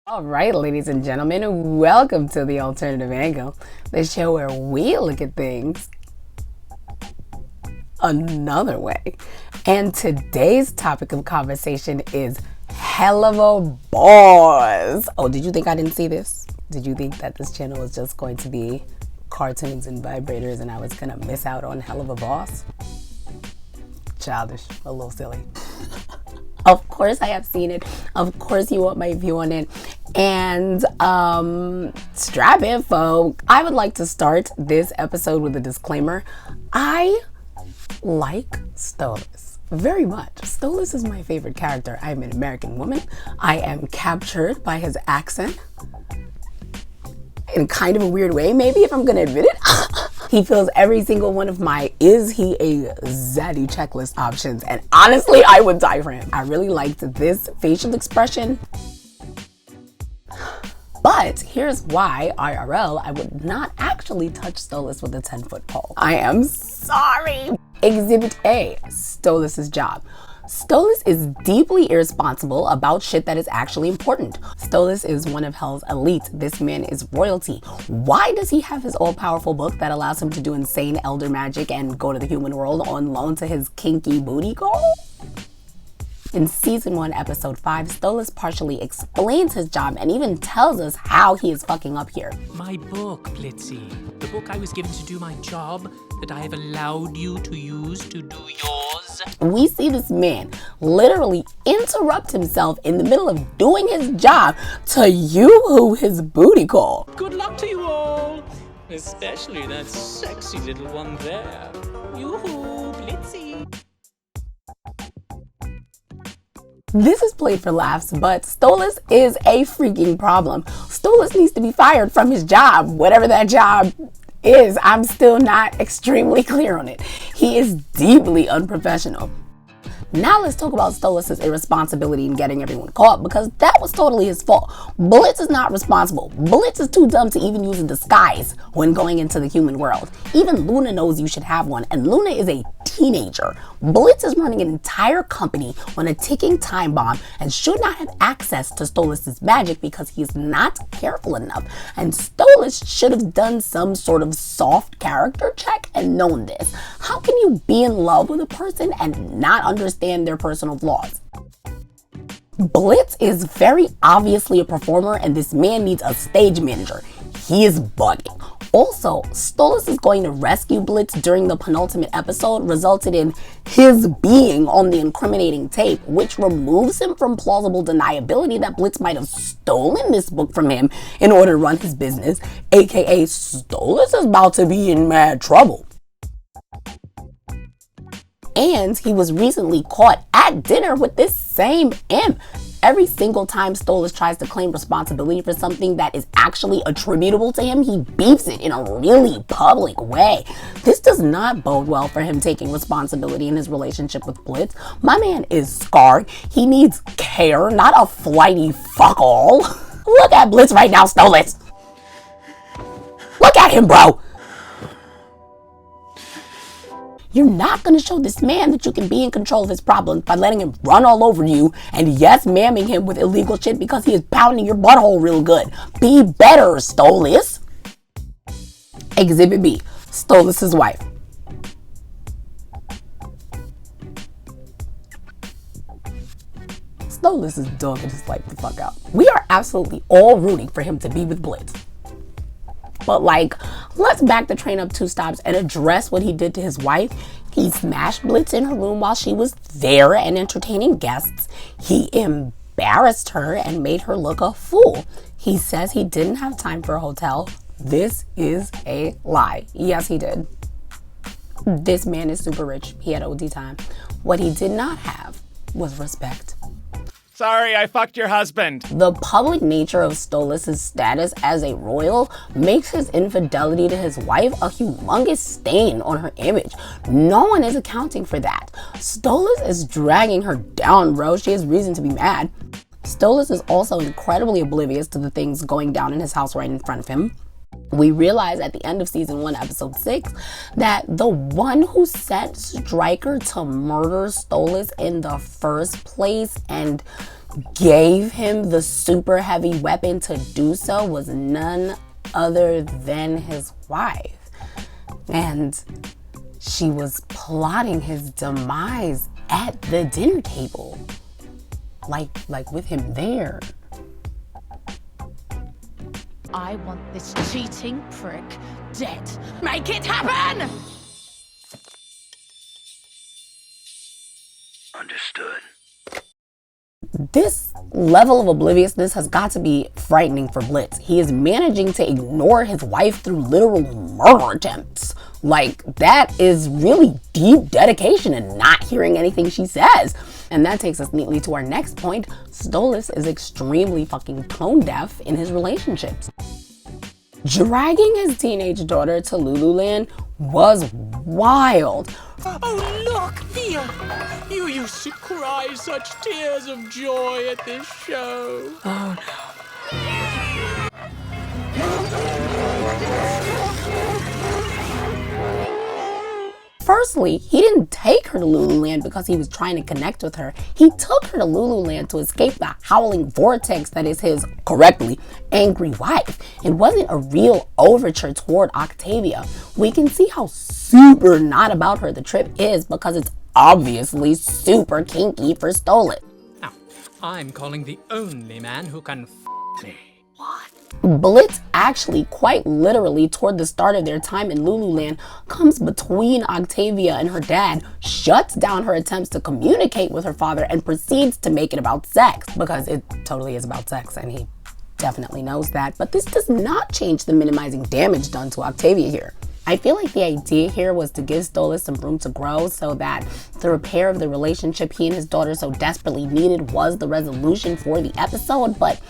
All right, ladies and gentlemen, welcome to The Alternative Angle, the show where we look at things another way. And today's topic of conversation is Helluva Boss. Oh, did you think I didn't see this? Did you think that this channel was just going to be cartoons and vibrators and I was going to miss out on Helluva Boss? Childish, a little silly. Of course I have seen it. Of course you want my view on it. And strap in, folks. I would like to start this episode with a disclaimer. I like Stolas very much. Stolas is my favorite character. I am an American woman. I am captured by his accent in kind of a weird way, maybe, if I'm gonna admit it. He fills every single one of my "is he a zaddy" checklist options, and honestly, I would die for him. I really liked this facial expression. But here's why, IRL, I would not actually touch Stolas with a 10-foot pole. I am sorry. Exhibit A, Stolas' job. Stolas is deeply irresponsible about shit that is actually important. Stolas is one of Hell's elite. This man is royalty. Why does he have his all-powerful book that allows him to do insane elder magic and go to the human world on loan to his kinky booty call? In season 1, episode 5, Stolas partially explains his job and even tells us how he is fucking up here. My book, Blitzy. The book I was given to do my job that I have allowed you to use to do yours. We see this man literally interrupt himself in the middle of doing his job to yoo-hoo his booty call. Good luck to you all. Especially that sexy little one there. Yoo-hoo, Blitzy. This is played for laughs, but Stolas is a freaking problem. Stolas needs to be fired from his job, whatever that job is. I'm still not extremely clear on it. He is deeply unprofessional. Now let's talk about Stolas' irresponsibility in getting everyone caught, because that was totally his fault. Blitz is not responsible. Blitz is too dumb to even use a disguise when going into the human world. Even Luna knows you should have one, and Luna is a teenager. Blitz is running an entire company on a ticking time bomb and should not have access to Stolas' magic because he is not careful enough. And Stolas should have done some sort of soft character check and known this. How can you be in love with a person and not understand their personal flaws? Blitz is very obviously a performer, and this man needs a stage manager. He is bugging. Also, Stolas is going to rescue Blitz during the penultimate episode, resulted in his being on the incriminating tape, which removes him from plausible deniability that Blitz might have stolen this book from him in order to run his business, aka Stolas is about to be in mad trouble. And he was recently caught at dinner with this same imp. Every single time Stolas tries to claim responsibility for something that is actually attributable to him, he beefs it in a really public way. This does not bode well for him taking responsibility in his relationship with Blitz. My man is scarred. He needs care, not a flighty fuck all. Look at Blitz right now, Stolas. Look at him, bro. You're not going to show this man that you can be in control of his problems by letting him run all over you and yes, mamming him with illegal shit because he is pounding your butthole real good. Be better, Stolas. Exhibit B, Stolas' wife. Stolas is dogging his life the fuck out. We are absolutely all rooting for him to be with Blitz. But let's back the train up 2 stops and address what he did to his wife. He smashed Blitz in her room while she was there and entertaining guests. He embarrassed her and made her look a fool. He says he didn't have time for a hotel. This is a lie. Yes, he did. This man is super rich. He had OD time. What he did not have was respect. Sorry, I fucked your husband. The public nature of Stolas' status as a royal makes his infidelity to his wife a humongous stain on her image. No one is accounting for that. Stolas is dragging her down, bro. She has reason to be mad. Stolas is also incredibly oblivious to the things going down in his house right in front of him. We realize at the end of season 1, episode 6, that the one who sent Stryker to murder Stolas in the first place and gave him the super heavy weapon to do so was none other than his wife. And she was plotting his demise at the dinner table. Like with him there. I want this cheating prick dead. Make it happen! Understood. This level of obliviousness has got to be frightening for Blitz. He is managing to ignore his wife through literal murder attempts. Like, that is really deep dedication and not hearing anything she says. And that takes us neatly to our next point. Stolas is extremely fucking tone deaf in his relationships. Dragging his teenage daughter to Lululand was wild. Oh, look, Thea! You used to cry such tears of joy at this show. Oh no. Firstly, he didn't take her to Lululand because he was trying to connect with her. He took her to Lululand to escape the howling vortex that is his, correctly, angry wife. It wasn't a real overture toward Octavia. We can see how super not about her the trip is because it's obviously super kinky for Stolas. Now, I'm calling the only man who can me. What? Blitz actually, quite literally, toward the start of their time in Lululand, comes between Octavia and her dad, shuts down her attempts to communicate with her father, and proceeds to make it about sex, because it totally is about sex, and he definitely knows that. But this does not change the minimizing damage done to Octavia here. I feel like the idea here was to give Stolas some room to grow so that the repair of the relationship he and his daughter so desperately needed was the resolution for the episode, but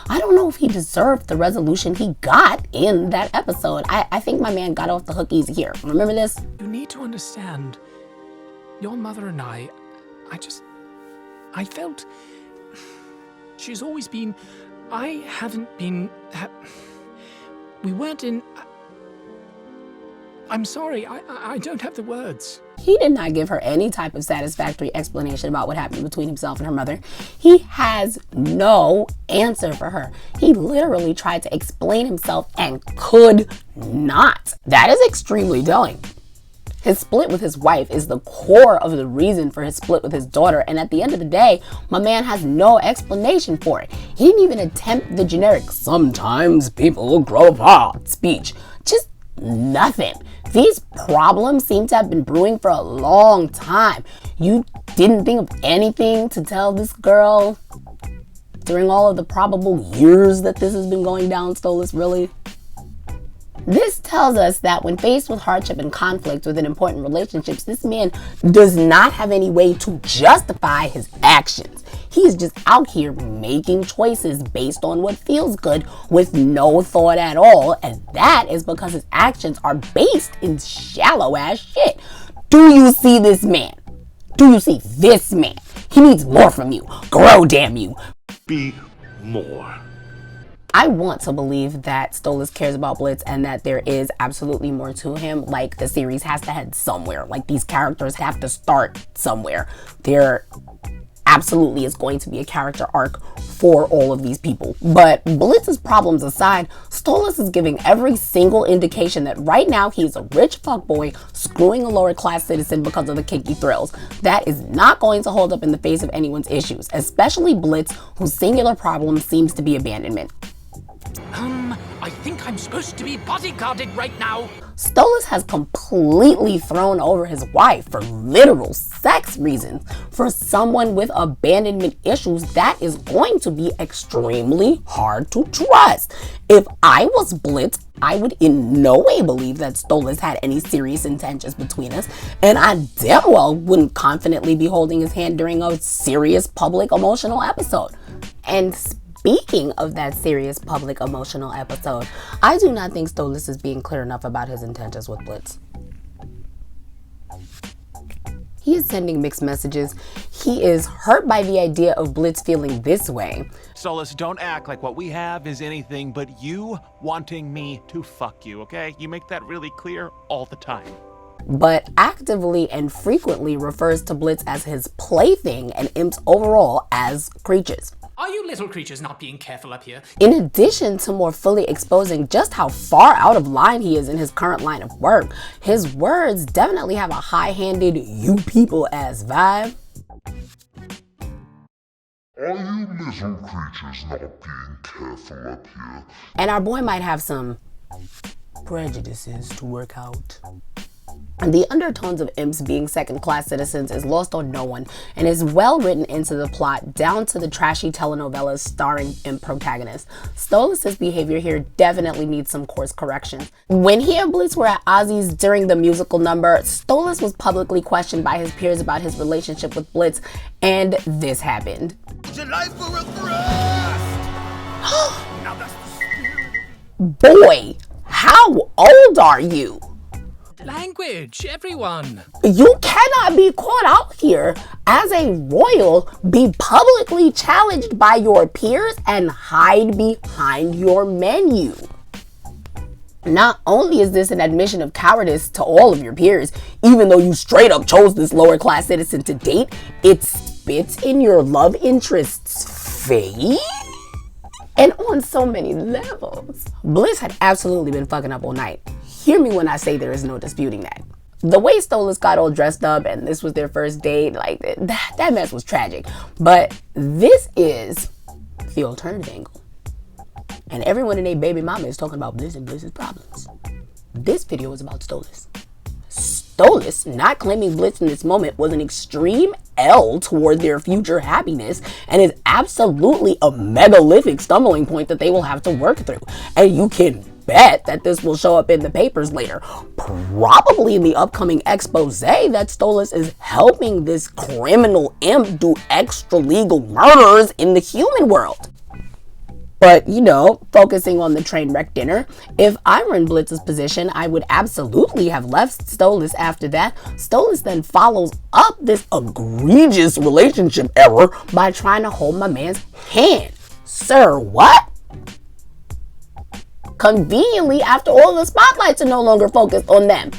I don't know if he deserved the resolution he got in that episode. I think my man got off the hook easy here. Remember this? You need to understand, your mother and I felt she's always been, I haven't been, we weren't in, I'm sorry, I don't have the words. He did not give her any type of satisfactory explanation about what happened between himself and her mother. He has no answer for her. He literally tried to explain himself and could not. That is extremely telling. His split with his wife is the core of the reason for his split with his daughter, and at the end of the day, my man has no explanation for it. He didn't even attempt the generic "sometimes people grow apart" speech. Just nothing. These problems seem to have been brewing for a long time. You didn't think of anything to tell this girl during all of the probable years that this has been going down, Stolas, really? This tells us that when faced with hardship and conflict within important relationships, this man does not have any way to justify his actions. He's just out here making choices based on what feels good with no thought at all, and that is because his actions are based in shallow ass shit. Do you see this man? Do you see this man? He needs more from you. Grow, damn you. Be more. I want to believe that Stolas cares about Blitz and that there is absolutely more to him. Like, the series has to head somewhere. Like, these characters have to start somewhere. There absolutely is going to be a character arc for all of these people. But Blitz's problems aside, Stolas is giving every single indication that right now he's a rich fuckboy screwing a lower class citizen because of the kinky thrills. That is not going to hold up in the face of anyone's issues, especially Blitz, whose singular problem seems to be abandonment. I think I'm supposed to be bodyguarded right now. Stolas has completely thrown over his wife for literal sex reasons. For someone with abandonment issues, that is going to be extremely hard to trust. If I was Blitz, I would in no way believe that Stolas had any serious intentions between us, and I damn well wouldn't confidently be holding his hand during a serious public emotional episode. And speaking of that serious public emotional episode, I do not think Stolas is being clear enough about his intentions with Blitz. He is sending mixed messages. He is hurt by the idea of Blitz feeling this way. Stolas, don't act like what we have is anything but you wanting me to fuck you, okay? You make that really clear all the time. But actively and frequently refers to Blitz as his plaything and imps overall as creatures. Are you little creatures not being careful up here? In addition to more fully exposing just how far out of line he is in his current line of work, his words definitely have a high-handed "you people" ass vibe. Are you little creatures not being careful up here? And our boy might have some prejudices to work out. The undertones of imps being second-class citizens is lost on no one and is well written into the plot, down to the trashy telenovelas starring imp protagonists. Stolas' behavior here definitely needs some course correction. When he and Blitz were at Ozzy's during the musical number, Stolas was publicly questioned by his peers about his relationship with Blitz, and this happened. Boy, how old are you? Language, everyone. You cannot be caught out here as a royal, be publicly challenged by your peers, and hide behind your menu. Not only is this an admission of cowardice to all of your peers, even though you straight up chose this lower class citizen to date, it spits in your love interest's face. And on so many levels. Blitz had absolutely been fucking up all night. Hear me when I say there is no disputing that. The way Stolas got all dressed up and this was their first date, like that mess was tragic. But this is the alternative angle. And everyone and their baby mama is talking about Blitz and Blitz's problems. This video is about Stolas. Stolas not claiming Blitz in this moment was an extreme L toward their future happiness and is absolutely a megalithic stumbling point that they will have to work through. And you can bet that this will show up in the papers later, probably in the upcoming expose that Stolas is helping this criminal imp do extra legal murders in the human world. But, you know, focusing on the train wreck dinner, if I were in Blitz's position, I would absolutely have left Stolas after that. Stolas then follows up this egregious relationship error by trying to hold my man's hand. Sir, what? Conveniently, after all the spotlights are no longer focused on them,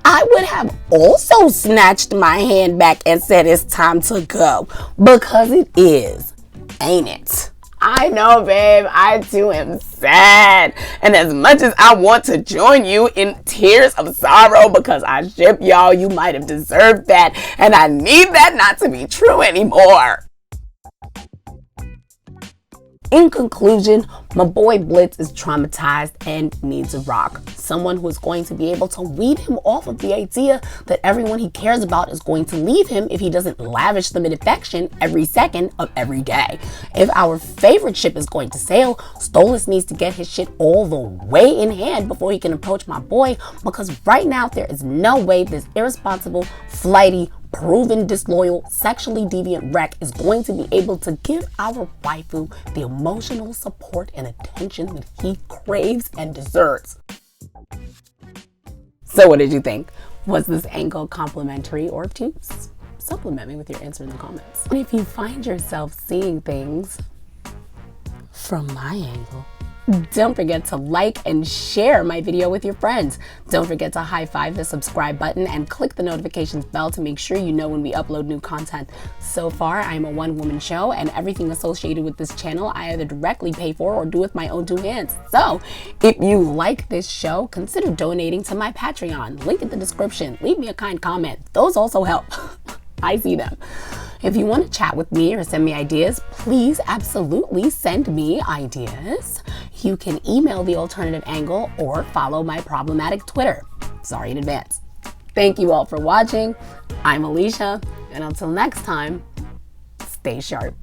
I would have also snatched my hand back and said it's time to go. Because it is, ain't it? I know, babe, I too am sad. And as much as I want to join you in tears of sorrow because I ship y'all, you might have deserved that. And I need that not to be true anymore. In conclusion, my boy Blitz is traumatized and needs a rock. Someone who is going to be able to weed him off of the idea that everyone he cares about is going to leave him if he doesn't lavish them in affection every second of every day. If our favorite ship is going to sail, Stolas needs to get his shit all the way in hand before he can approach my boy, because right now there is no way this irresponsible, flighty, proven disloyal, sexually deviant wreck is going to be able to give our waifu the emotional support and attention that he craves and deserves. So what did you think? Was this angle complimentary or obtuse? Supplement me with your answer in the comments. And if you find yourself seeing things from my angle, don't forget to like and share my video with your friends. Don't forget to high-five the subscribe button and click the notifications bell to make sure you know when we upload new content. So far, I'm a one-woman show, and everything associated with this channel I either directly pay for or do with my own two hands. So if you like this show, consider donating to my Patreon. Link in the description. Leave me a kind comment. Those also help. I see them. If you want to chat with me or send me ideas, please absolutely send me ideas. You can email The Alternative Angle or follow my problematic Twitter. Sorry in advance. Thank you all for watching. I'm Alisha, and until next time, stay sharp.